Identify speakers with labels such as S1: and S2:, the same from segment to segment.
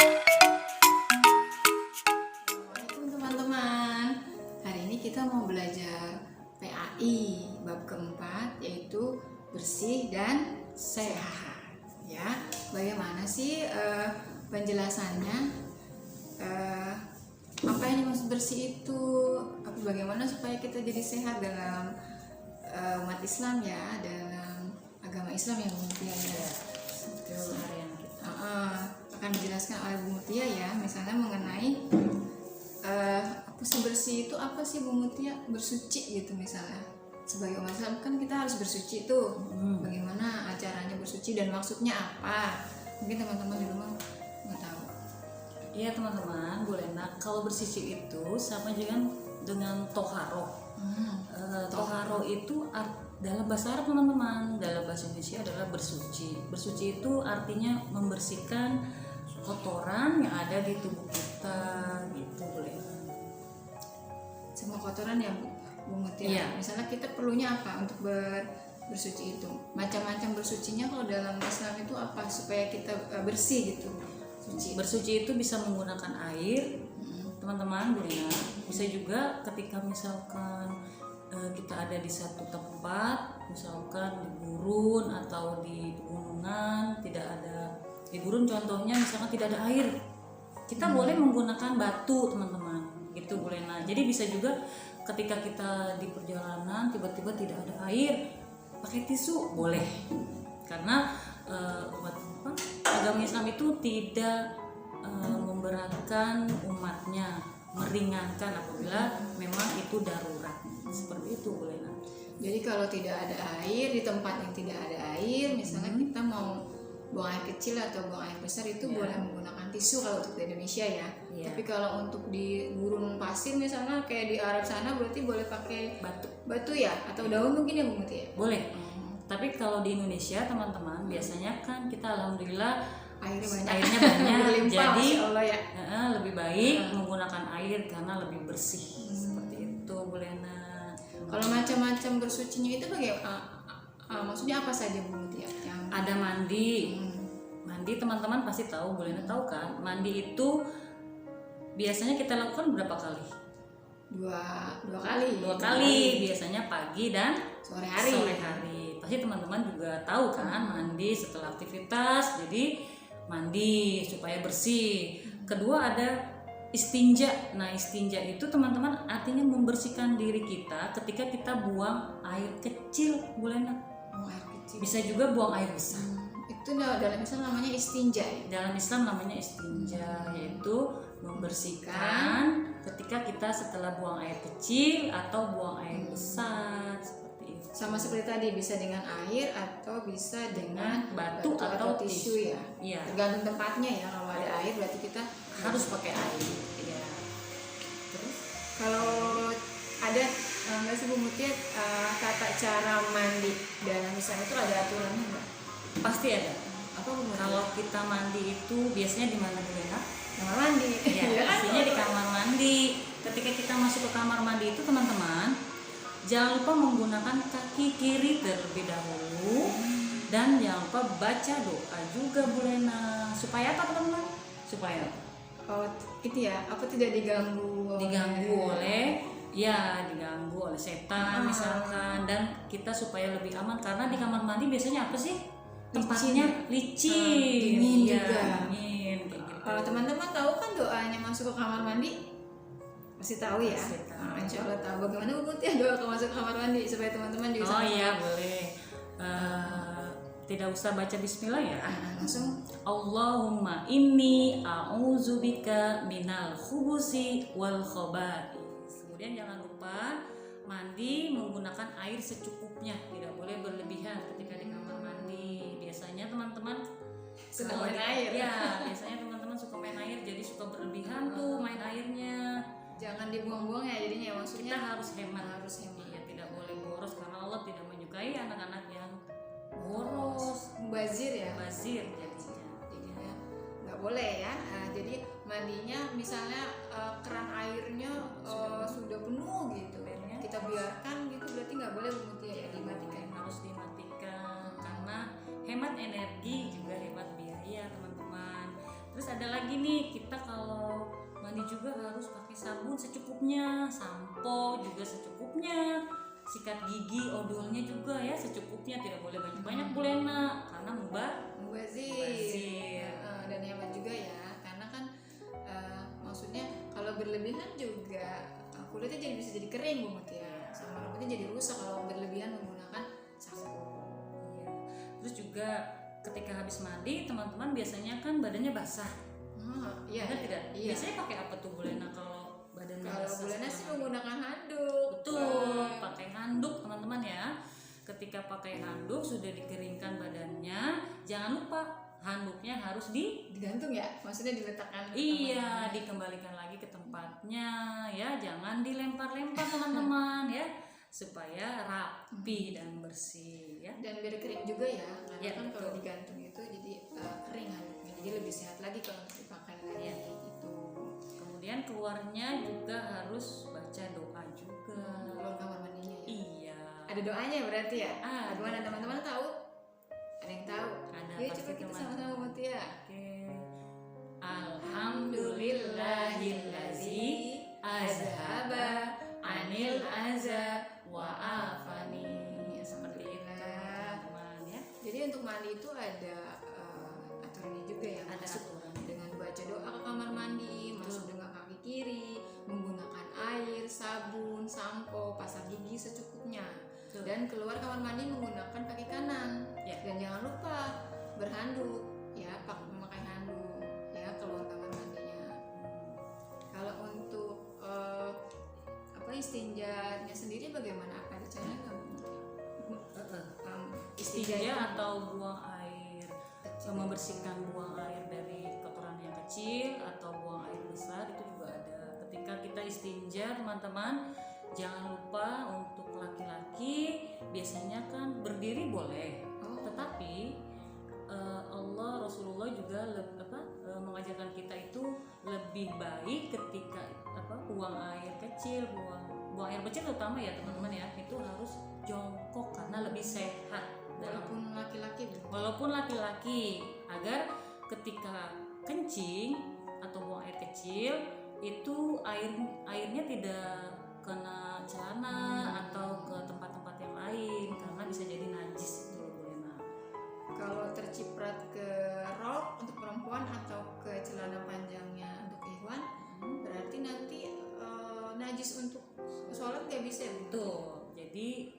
S1: Assalamualaikum teman-teman. Hari ini kita mau belajar PAI bab keempat, yaitu bersih dan sehat. Ya, bagaimana sih penjelasannya? Apa yang dimaksud bersih itu? Bagaimana supaya kita jadi sehat dalam umat Islam ya, dalam agama Islam yang mutia ya.
S2: Keseharian kita.
S1: Akan dijelaskan oleh Bu Mutia ya, misalnya mengenai apa sih bersih itu, apa sih Bu Mutia? Bersuci gitu misalnya. Sebagai umat Islam kan kita harus bersuci tuh. Bagaimana acaranya bersuci dan maksudnya apa? Mungkin teman-teman di rumah nggak tahu.
S2: Iya teman-teman, Bu Lena, kalau bersuci itu sama juga dengan toharo. Toharo itu dalam bahasa Arab teman-teman, dalam bahasa Indonesia adalah bersuci. Bersuci itu artinya membersihkan kotoran yang ada di tubuh kita, gitu Bu Lena.
S1: Semua kotoran ya Bu Mutia.
S2: Iya.
S1: Misalnya kita perlunya apa untuk bersuci itu? Macam-macam bersucinya kalau dalam Islam itu apa supaya kita bersih gitu?
S2: Bersuci itu bisa menggunakan air, teman-teman, Bu Lena. Bisa juga ketika misalkan kita ada di satu tempat, misalkan di gurun atau di pegunungan, tidak ada di gurun, contohnya misalkan tidak ada air, kita boleh menggunakan batu, teman-teman, gitu Bu Lena. Jadi bisa juga ketika kita di perjalanan tiba-tiba tidak ada air, pakai tisu boleh, karena agama Islam itu tidak memberatkan umatnya, meringankan apabila memang itu darurat, seperti itu Bu Lena.
S1: Jadi kalau tidak ada air, di tempat yang tidak ada air, misalnya kita mau buang air kecil atau buang air besar itu boleh menggunakan tisu kalau untuk di Indonesia ya. Tapi kalau untuk di gurun pasir misalnya kayak di Arab sana berarti boleh pakai batu ya, atau daun mungkin ya Bu Muti ya?
S2: Boleh. Tapi kalau di Indonesia teman-teman biasanya kan kita alhamdulillah airnya banyak, jadi
S1: Allah ya.
S2: Lebih baik menggunakan air karena lebih bersih, seperti itu Bu Lena.
S1: Kalau macam-macam bersucinya itu maksudnya apa saja Bu Mutia?
S2: Ada mandi. Mandi teman-teman pasti tahu, Bu Lena tahu kan? Mandi itu biasanya kita lakukan berapa kali?
S1: Dua kali.
S2: Dua kali. Biasanya pagi dan
S1: sore hari.
S2: Pasti teman-teman juga tahu kan, mandi setelah aktivitas, jadi mandi supaya bersih. Kedua ada istinja. Nah, istinja itu teman-teman artinya membersihkan diri kita ketika kita buang air kecil, Bu Lena.
S1: Air kecil.
S2: Bisa juga buang air besar.
S1: Itu dalam Islam namanya istinja ya?
S2: Dalam Islam namanya istinja, yaitu membersihkan ketika kita setelah buang air kecil atau buang air besar, seperti itu.
S1: Sama seperti tadi, bisa dengan air atau bisa dengan
S2: batu atau
S1: tisu ya.
S2: Iya.
S1: Tergantung tempatnya ya. Kalau ada air berarti kita
S2: harus pakai air. Iya. Terus
S1: kalau ada nggak sih Bu Mutia tata cara mandi dalam Islam itu ada aturannya nggak?
S2: pasti ada.
S1: Apa Bu Mutia?
S2: Kalau kita mandi itu biasanya di mana Bu Lena?
S1: Kamar mandi.
S2: Ya, pastinya di kamar mandi. Ketika kita masuk ke kamar mandi itu teman-teman, jangan lupa menggunakan kaki kiri terlebih dahulu, dan jangan lupa baca doa juga Bu Lena. Supaya apa teman-teman? Supaya
S1: itu ya, apa tidak diganggu
S2: oleh setan misalkan, dan kita supaya lebih aman, karena di kamar mandi biasanya apa sih? Tempatnya licin,
S1: dingin juga.
S2: Dingin, kayak gitu.
S1: Kalau teman-teman tahu kan doanya masuk ke kamar mandi? Pasti tahu ya.
S2: Pasti tahu.
S1: Insya Allah tahu. Bagaimana Bu Mutia doa masuk ke kamar mandi supaya teman-teman juga
S2: Oh iya boleh. Tidak usah baca bismillah ya.
S1: Langsung
S2: Allahumma inni a'udzubika minal khubusi wal khaba'is. Kemudian jangan lupa mandi menggunakan air secukupnya, tidak boleh berlebihan ketika di kamar mandi. Biasanya teman-teman
S1: suka main air.
S2: Ya, biasanya teman-teman suka main air, jadi suka berlebihan tuh main airnya.
S1: Jangan dibuang-buang ya jadinya, maksudnya
S2: Kita harus hemat.
S1: Ya,
S2: tidak boleh boros, karena Allah tidak menyukai anak-anak yang boros,
S1: mubazir ya.
S2: bazir jadinya
S1: Nggak boleh ya. Jadi mandinya misalnya keran airnya sudah penuh gitu, kita biarkan gitu, berarti nggak boleh Bu Mutia ya, dimatikan.
S2: Harus dimatikan karena hemat energi juga hemat biaya teman-teman. Terus ada lagi nih, kita kalau mandi juga harus pakai sabun secukupnya, sampo juga secukupnya, sikat gigi, odolnya juga ya secukupnya, tidak boleh banyak-banyak Bu Lena karena
S1: mubazir. Dan hemat juga ya, karena kan maksudnya kalau berlebihan juga kulitnya bisa jadi kering Bu Mutia, sama rambutnya jadi rusak kalau berlebihan menggunakan sampo.
S2: Iya. Terus juga ketika habis mandi teman-teman biasanya kan badannya basah.
S1: Iya.
S2: Benar tidak?
S1: Iya.
S2: Biasanya pakai apa tuh Bu Lena kalau badannya
S1: Kalau
S2: basah?
S1: Bu Lena sih
S2: setelah mandi?
S1: menggunakan handuk.
S2: Betul, pakai handuk teman-teman ya. Ketika pakai handuk sudah dikeringkan badannya, jangan lupa handuknya harus
S1: digantung ya, maksudnya diletakkan ke
S2: iya, dikembalikan lagi ke tempatnya ya, jangan dilempar-lempar teman-teman ya, supaya rapi dan bersih ya.
S1: dan biar kering juga ya, karena
S2: Ya,
S1: kan
S2: betul.
S1: kalau digantung itu jadi kering handuknya, jadi lebih sehat lagi kalau untuk dipakai lagi
S2: Ya.
S1: gitu.
S2: Kemudian keluarnya juga harus baca doa juga.
S1: Keluar kamar mandinya ya.
S2: Iya.
S1: Ada doanya berarti ya?
S2: Ada.
S1: Gimana teman-teman tahu? Ada yang tahu?
S2: Ada,
S1: Yuk
S2: pasti
S1: coba kita
S2: teman-teman.
S1: sama-sama Mutia.
S2: Oke. Alhamdulillahillazi azhaba anil aza wa afani. Seperti itu teman-teman ya.
S1: Jadi untuk mandi itu ada aturannya juga ya.
S2: Ada
S1: Masuk
S2: aturan.
S1: dengan baca doa ke kamar mandi, masuk dengan kaki kiri, menggunakan air, sabun, sampo, pasang gigi secukupnya.
S2: Betul.
S1: Dan keluar kamar mandi menggunakan kaki kanan.
S2: Ya.
S1: Dan jangan lupa berhanduk ya, memakai handuk ya keluar kamar mandinya. Kalau untuk istinjanya sendiri bagaimana? Apa ada caranya nggak Bu?
S2: Istinja
S1: itu
S2: atau buang air, membersihkan buang air dari kotoran yang kecil atau buang air besar itu juga ada. Ketika kita istinja teman-teman, jangan lupa untuk laki-laki biasanya kan berdiri boleh, tetapi Allah Rasulullah juga mengajarkan kita itu lebih baik ketika buang air kecil, buang air kecil terutama ya teman-teman ya, itu harus jongkok karena lebih sehat. Walaupun laki-laki, agar ketika kencing atau buang air kecil itu airnya tidak kena celana atau ke tempat-tempat yang lain karena bisa jadi najis itu loh Bu Lena.
S1: Kalau terciprat ke rok untuk perempuan atau ke celana panjangnya untuk ikhwan, berarti nanti najis untuk sholat nggak bisa ya Bu?
S2: Betul. Jadi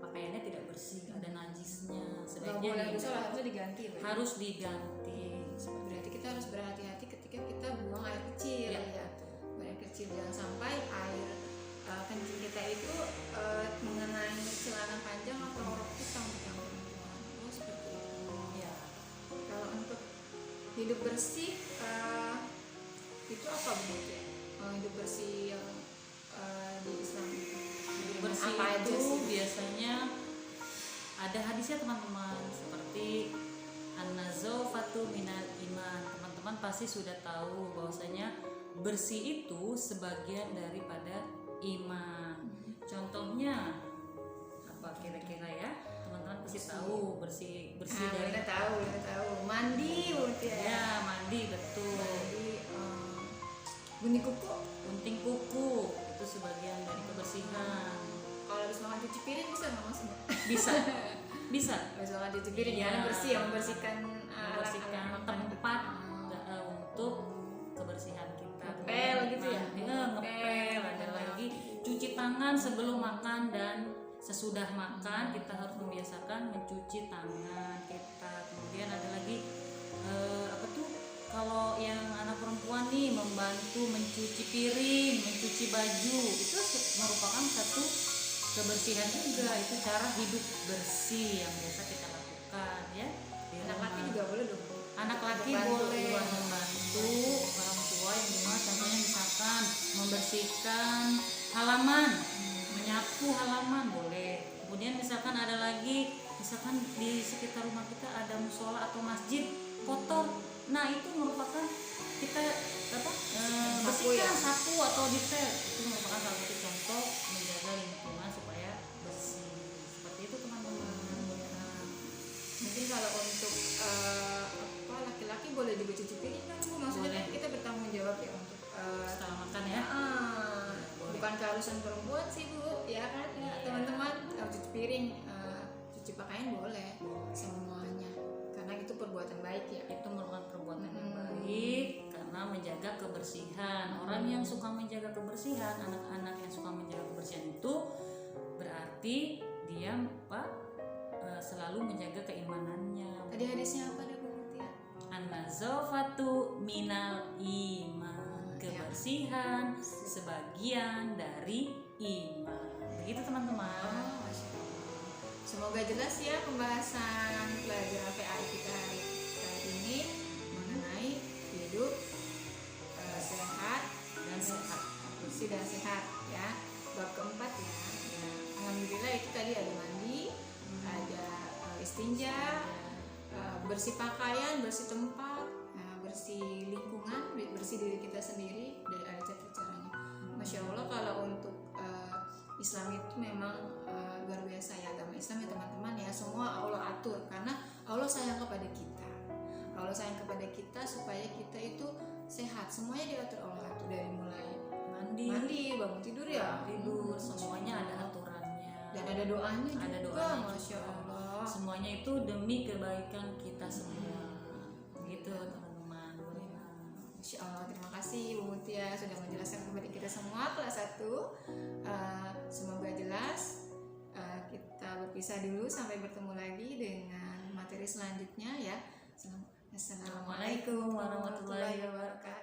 S2: pakaiannya tidak bersih, ada najisnya.
S1: Nggak
S2: Sebaiknya
S1: boleh sholat, harusnya diganti ya, Bu?
S2: harus diganti.
S1: Berarti kita harus berhati-hati ketika kita buang air kecil
S2: Ya.
S1: ya. Buang air kecil, jangan sampai air kencing kita itu mengenai celana panjang atau rok kita untuk yang perempuan. Seperti itu.
S2: Ya.
S1: Kalau untuk hidup bersih itu apa Bu ya? Hidup bersih yang di Islam itu.
S2: Bersih
S1: Apa aja
S2: itu
S1: sih?
S2: biasanya ada hadisnya teman-teman, seperti an-nazafatu minal iman. Teman-teman pasti sudah tahu bahwasanya bersih itu sebagian daripada iman. Contohnya apa kira-kira ya? Teman-teman pasti tahu bersih dari
S1: Kita tahu. Mandi Bu ya.
S2: ya, mandi betul.
S1: Mandi bunyi kuku.
S2: Gunting kuku itu sebagian dari kebersihan.
S1: Kalau habis makan cuci piring bisa nggak Mas?
S2: Bisa
S1: Habis makan cuci piring
S2: Iya.
S1: jangan bersih ya, membersihkan
S2: membersihkan
S1: alat-alat makan.
S2: tempat untuk kebersihan kita.
S1: Ngepel gitu ya?
S2: Ngepel. Ada lagi cuci tangan sebelum makan dan sesudah makan, kita harus membiasakan mencuci tangan kita. Kemudian ada lagi kalau yang anak perempuan nih membantu mencuci piring, mencuci baju, itu merupakan satu kebersihan juga. Itu cara hidup bersih yang biasa kita lakukan ya.
S1: Anak laki juga boleh dong.
S2: Anak laki
S1: Membantu,
S2: boleh
S1: iya.
S2: membantu orang tua yang rumah, contohnya misalkan membersihkan halaman, menyapu halaman boleh. Kemudian misalkan ada lagi, misalkan di sekitar rumah kita ada musola atau masjid kotor, nah itu merupakan kita bersihkan sapu atau detail, itu merupakan salah satu contoh menjaga lingkungan supaya bersih. Seperti itu teman-teman.
S1: Mungkin kalau untuk laki-laki laki-laki boleh juga cuci piring kan Bu, maksudnya kan kita bertanggung jawab ya untuk
S2: setelah makan ya.
S1: bukan keharusan perempuan sih Bu ya kan ya, teman-teman cuci piring, cuci pakaian boleh semuanya karena itu perbuatan baik ya.
S2: Itu merupakan perbuatan yang baik karena menjaga kebersihan. Orang yang suka menjaga kebersihan, anak-anak yang suka menjaga kebersihan itu berarti dia selalu menjaga keimanannya.
S1: Tadi hadisnya apa deh Bu Mutia?
S2: An-nazafatu minal iman. Kebersihan sebagian dari iman. Begitu teman-teman.
S1: Masya Allah. Semoga jelas ya pembahasan pelajaran PAI kita hari ini mengenai hidup sehat
S2: Dan sehat.
S1: bersih dan sehat ya. Bab keempat ya. Alhamdulillah itu tadi ada mandi, ada istinja, bersih pakaian, bersih tempat, bersih lingkungan, bersih diri kita sendiri, dari ada cara-caranya. Masya Allah kalau untuk Islam itu memang luar biasa ya, agama Islam ya teman-teman ya, semua Allah atur karena Allah sayang kepada kita. Allah sayang kepada kita supaya kita itu sehat, semuanya diatur Allah atur dari mulai mandi, bangun tidur ya,
S2: tidur, semuanya ada aturannya.
S1: Dan ada doanya juga,
S2: ada doanya
S1: Masya
S2: juga.
S1: Allah.
S2: Semuanya itu demi kebaikan kita semua. Gitu teman-teman.
S1: Masya Allah, terima kasih Bu Mutia sudah menjelaskan kepada kita semua kelas 1. Semoga jelas. Kita berpisah dulu sampai bertemu lagi dengan materi selanjutnya ya. Assalamualaikum warahmatullahi wabarakatuh.